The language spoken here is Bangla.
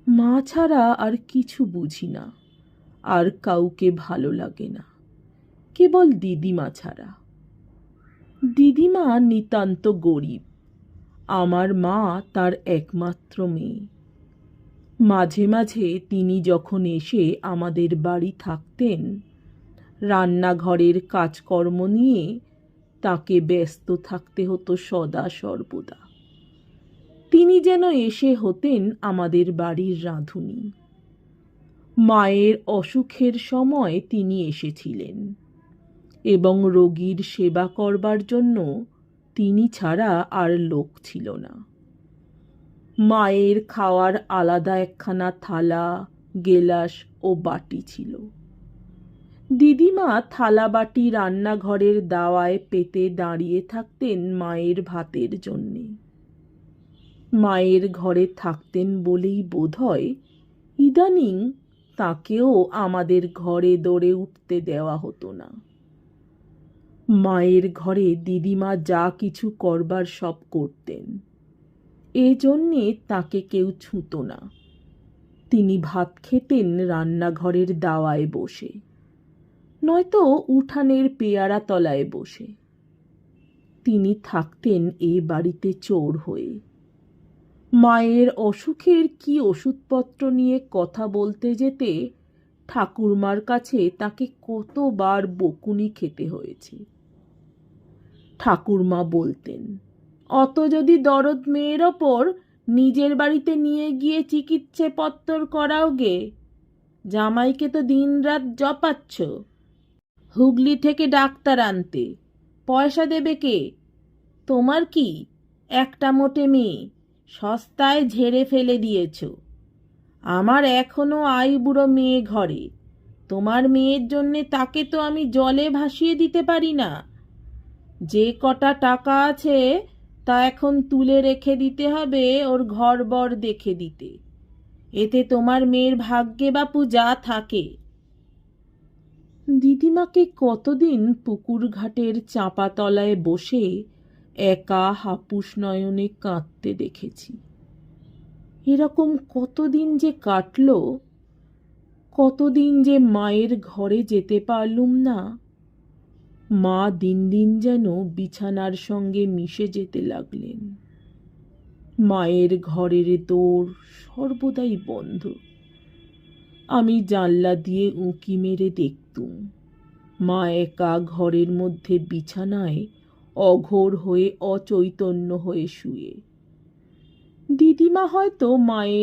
মা ছাড়া আর কিছু বুঝি না, আর কাউকে ভালো লাগে না, কেবল দিদিমা ছাড়া। দিদিমা নিতান্ত গরিব, আমার মা তার একমাত্র মেয়ে। মাঝে মাঝে তিনি যখন এসে আমাদের বাড়ি থাকতেন, রান্নাঘরের কাজকর্ম নিয়ে তাকে ব্যস্ত থাকতে হতো সদা সর্বদা। তিনি যেন এসে হতেন আমাদের বাড়ির রাঁধুনি। মায়ের অসুখের সময় তিনি এসেছিলেন, এবং রোগীর সেবা করবার জন্য তিনি ছাড়া আর লোক ছিল না। মায়ের খাওয়ার আলাদা একখানা থালা, গেলাস ও বাটি ছিল। দিদিমা থালা বাটি রান্নাঘরের দাওয়ায় পেতে দাঁড়িয়ে থাকতেন মায়ের ভাতের জন্যে। মায়ের ঘরে থাকতেন বলেই বোধহয় ইদানিং তাকেও আমাদের ঘরে দৌড়ে উঠতে দেওয়া হতো না। মায়ের ঘরে দিদিমা যা কিছু করবার সব করতেন, এজন্যে তাকে কেউ ছুঁত না। তিনি ভাত খেতেন রান্নাঘরের দাওয়ায় বসে, নয়তো উঠানের পেয়ারা তলায় বসে। তিনি থাকতেন এ বাড়িতে চোর হয়ে। মায়ের অসুখের কি ওষুধপত্র নিয়ে কথা বলতে যেতে ঠাকুরমার কাছে তাকে কতবার বকুনি খেতে হয়েছে। ঠাকুরমা বলতেন, অত যদি দরদ মেয়ের ওপর, নিজের বাড়িতে নিয়ে গিয়ে চিকিৎসে পত্তর করাও গে। জামাইকে তো দিনরাত জপাচ্ছ, হুগলি থেকে ডাক্তার আনতে পয়সা দেবে কে? তোমার কি একটা মোটে মেয়ে, সস্তায় ঝেড়ে ফেলে দিয়েছ। আমার এখনো আইবুড়ো মেয়ে ঘরে, তোমার মেয়ের জন্যে তাকে তো আমি জলে ভাসিয়ে দিতে পারি না। যে কটা টাকা আছে তা এখন তুলে রেখে দিতে হবে ওর ঘরবর দেখে দিতে, এতে তোমার মেয়ের ভাগ্যে বাপু যা থাকে। দিদিমাকে কতদিন পুকুর ঘাটের চাঁপাতলায় বসে একা হাপুস নয়নে কাঁদতে দেখেছি। এরকম কতদিন যে কাটল, কতদিন যে মায়ের ঘরে যেতে পারলুম না। মা দিন দিন যেন বিছানার সঙ্গে মিশে যেতে লাগলেন। মায়ের ঘরের দোর সর্বদাই বন্ধ। আমি জানলা দিয়ে উঁকি মেরে দেখতুম মা একা ঘরের মধ্যে বিছানায় অঘোর হয়ে অচৈতন্য হয়ে শুয়ে। দিদিমা হয়তো মায়ের